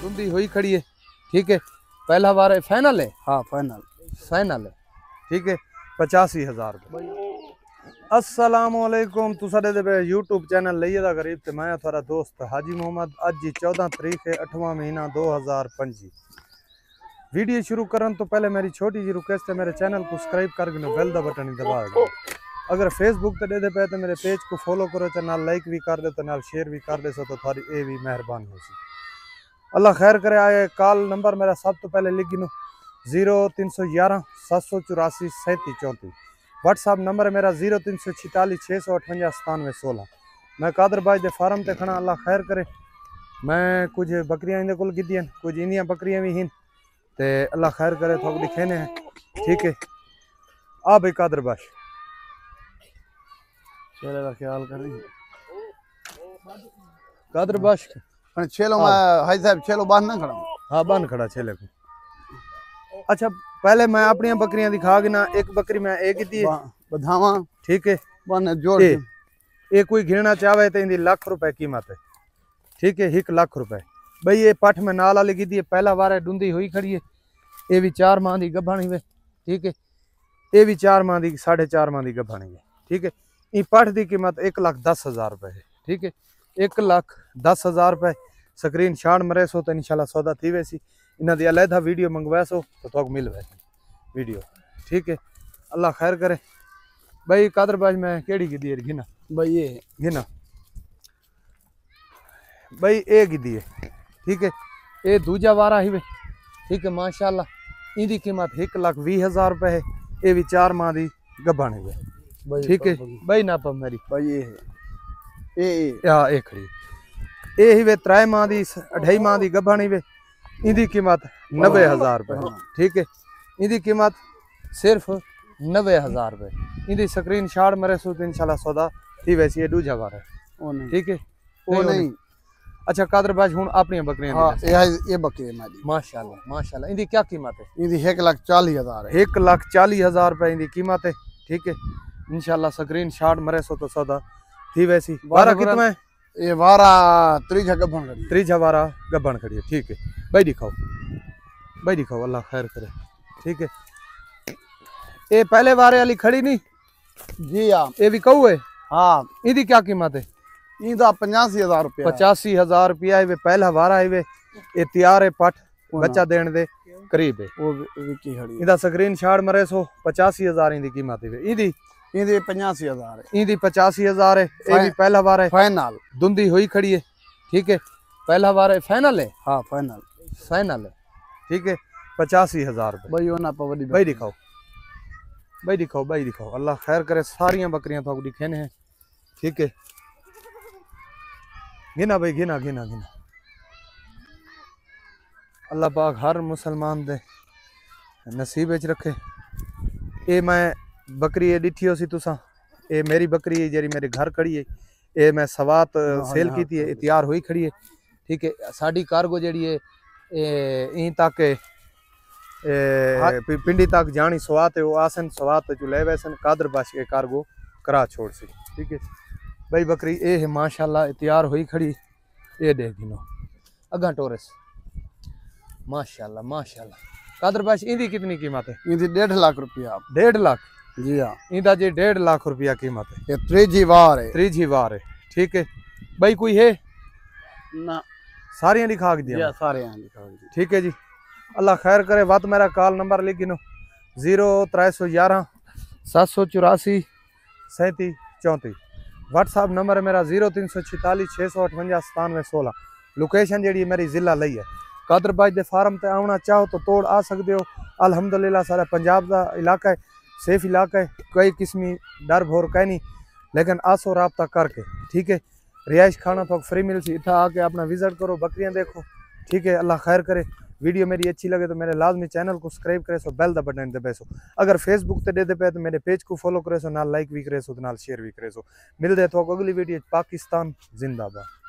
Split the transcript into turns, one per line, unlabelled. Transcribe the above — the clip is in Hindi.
धुंधी हुई खड़ी है, ठीक है। पहला बार है, फाइनल है?
हाँ फाइनल
है, ठीक है। 85,000 रुपये। अस्सलामुअलैकुम, तुसा दे पे यूट्यूब चैनल लइए दा गरीब ते मैं थारा दोस्त हाजी मोहम्मद। अज जी 14 तारीख है 8वां महीना 2025। वीडियो शुरू करन तो पहले मेरी छोटी जी रिक्वेस्ट है, मेरे चैनल को सब्सक्राइब कर बेल दा बटन दबा दो। अगर फेसबुक ते दे पे तो मेरे पेज को फॉलो करो, तो नाल लाइक भी कर दे, तो नाल शेयर भी कर दे, सो तो थारी ये भी मेहरबानी हो सी। अल्लाह खैर करे। आए कॉल नंबर मेरा सब तो पहले लिख गिनो 0311 784 37 34। व्हाट्सअप नंबर है मेरा 0346 658 97 16। मैं कादर भाई दे फार्म ते खड़ा। अल्लाह खैर करे। मैं कुछ बकरियां इनके कोल गिद्दियां, कुछ इंदियां बकरियां भी हैं, ते अल्लाह खैर करे थोक दिखेने हैं, ठीक है। आ भाई कादर बाश
चले का ख्याल कर रही
कादर बाश
छेलो मैं हाई साहब छेलो बांध ना खड़ा।
हाँ बांध खड़ा छेले को। अच्छा पहले मैं अपनी बकरियां दिखा गिना। एक बकरी मैं एक ही दी
बधावा,
ठीक है।
बन जोड़
ये कोई घेना चाहे तो इनकी लाख रुपए कीमत है, ठीक है। 1 लाख रुपए भाई। ये पठ में नाल वाली गी है, पहला बार है, डूंदी हुई खड़ी है। ये भी 4 माह की गभाणी है, ठीक है। ये भी 4 माह की 4.5 माह की गभाणी है, ठीक है। ये पठ की कीमत 1,10,000 रुपए है, ठीक है। 1,10,000 रुपए। स्क्रीन शॉट मरे सो तो इंशाल्लाह सौदा थी वैसी। इन्हों की अलहदा वीडियो मंगवा सो तो थोक मिल वैसी वीडियो, ठीक है। अल्लाह खैर करे। भाई कादर बाज मैं केड़ी गिदी है घिना
भाई ये
घिना भाई ए गिदी है, ठीक है। ये दूजा वारा ही वे, ठीक है माशाल्लाह। इनकी कीमत 1,20,000 रुपए है। ये भी 4 माह की गभाणी है, ठीक है। भाई ना पा मेरी
भाई ये है
ए खड़ी ये ही वे 3 माह की 2.5 माह की गभाणी वे। इनकी कीमत 90,000 रुपए, ठीक है। इनकी कीमत सिर्फ 90,000 रुपए। इनकी स्क्रीन शॉट मरे सो तो इंशाल्लाह सौदा थी वैसी है। दूजा वार है, ठीक है।
वो नहीं।
अच्छा कादर बाज हुन अपनी बकरियां
हाँ ये बकरी है मेरी
माशाल्लाह माशाल्लाह। इनकी क्या कीमत है?
इनकी 1,40,000 है।
1,40,000 रुपए इनकी कीमत है, ठीक है। इंशाल्लाह स्क्रीन शॉट मरे सो तो सौदा थी वैसी। वारा कितना है?
ये वारा त्रीजा गबन खड़ी,
त्रीजा वारा गबन खड़ी है, ठीक है। भाई दिखाओ, भाई दिखाओ, अल्लाह खैर करे, ठीक है। ये पहले वारे वाली खड़ी नहीं
जी हाँ,
ये भी कहू है।
हाँ
इनकी क्या कीमत है?
इनका 85,000 रुपया।
85,000 रुपया है। पहला वारा है वे। ये तैयार है, पठ बच्चा देने दे करीब है।
वो विकी खड़ी
इनका स्क्रीन शॉट मरे सो 85,000 इनकी कीमत है। इनकी
85,000 है।
इनकी 85,000 है। ये भी पहला बार है,
फाइनल
धुंधी हुई खड़ी है, ठीक है। पहला बार है, फाइनल है?
हाँ फाइनल
है, ठीक है। 85,000 रुपये
भाई ना पवड़ी
भाई दिखाओ, भाई दिखाओ, भाई दिखाओ। अल्लाह खैर करे। सारियां बकरियां तो दिखेने हैं, ठीक है। गिना भाई गिना गिना गिना। अल्लाह पाक हर मुसलमान दे नसीब च रखे। ये मैं बकरी ये डिठी हो सी तुसा, ये मेरी बकरी है जी मेरे घर खड़ी है। ये मैं सवात सेल की थी, ये तैयार हुई खड़ी है, ठीक है। साड़ी कार्गो जी है यहीं तक पिंडी तक जानी स्वात है। वो आसन स्वात जो ले वैसन कादर बाश के कार्गो करा छोड़ सी, ठीक है। भाई बकरी ये है माशाल्लाह, तैयार हुई खड़ी। ये देख गिनो अगा टोरस माशाल्लाह माशाल्लाह। कादर बाश इनकी कितनी कीमत है?
इनकी 1.5 लाख रुपया।
1.5 लाख?
जी हाँ,
इनका जी 1.5 लाख रुपया कीमत है।
ये त्रीजी वार है।
त्रीजी वार है, ठीक है। भाई कोई है
ना?
सारियां लिखा दिया
सारे लिखा,
ठीक है जी। अल्लाह खैर करे। बात मेरा कॉल नंबर लिख गिनो 0311 784 37 34। व्हाट्सअप नंबर है मेरा 0346 658 97 16। लोकेशन जी मेरी जिला लई है। कादर बाज दे फार्म ते आना चाहो तो तोड़ आ सकते हो। अल्हम्दुलिल्लाह सारा पंजाब का इलाका है, सेफ इलाका है, कोई किस्मी डर भोर कह नहीं, लेकिन आसो रबता करके, ठीक है। रिहाइश खाना तो फ्री मिल सी, इतना आके अपना विजिट करो, बकरियां देखो, ठीक है। अल्लाह खैर करे। वीडियो मेरी अच्छी लगे तो मेरे लाजमी चैनल को सब्सक्राइब करे सो, बेल दा बटन दबे सो। अगर फेसबुक ते दे पे तो मेरे पेज को फॉलो करे सो, नाल लाइक भी करे सो, नाल शेयर भी करे सो। मिलते तो अगली वीडियो। पाकिस्तान जिंदाबाद।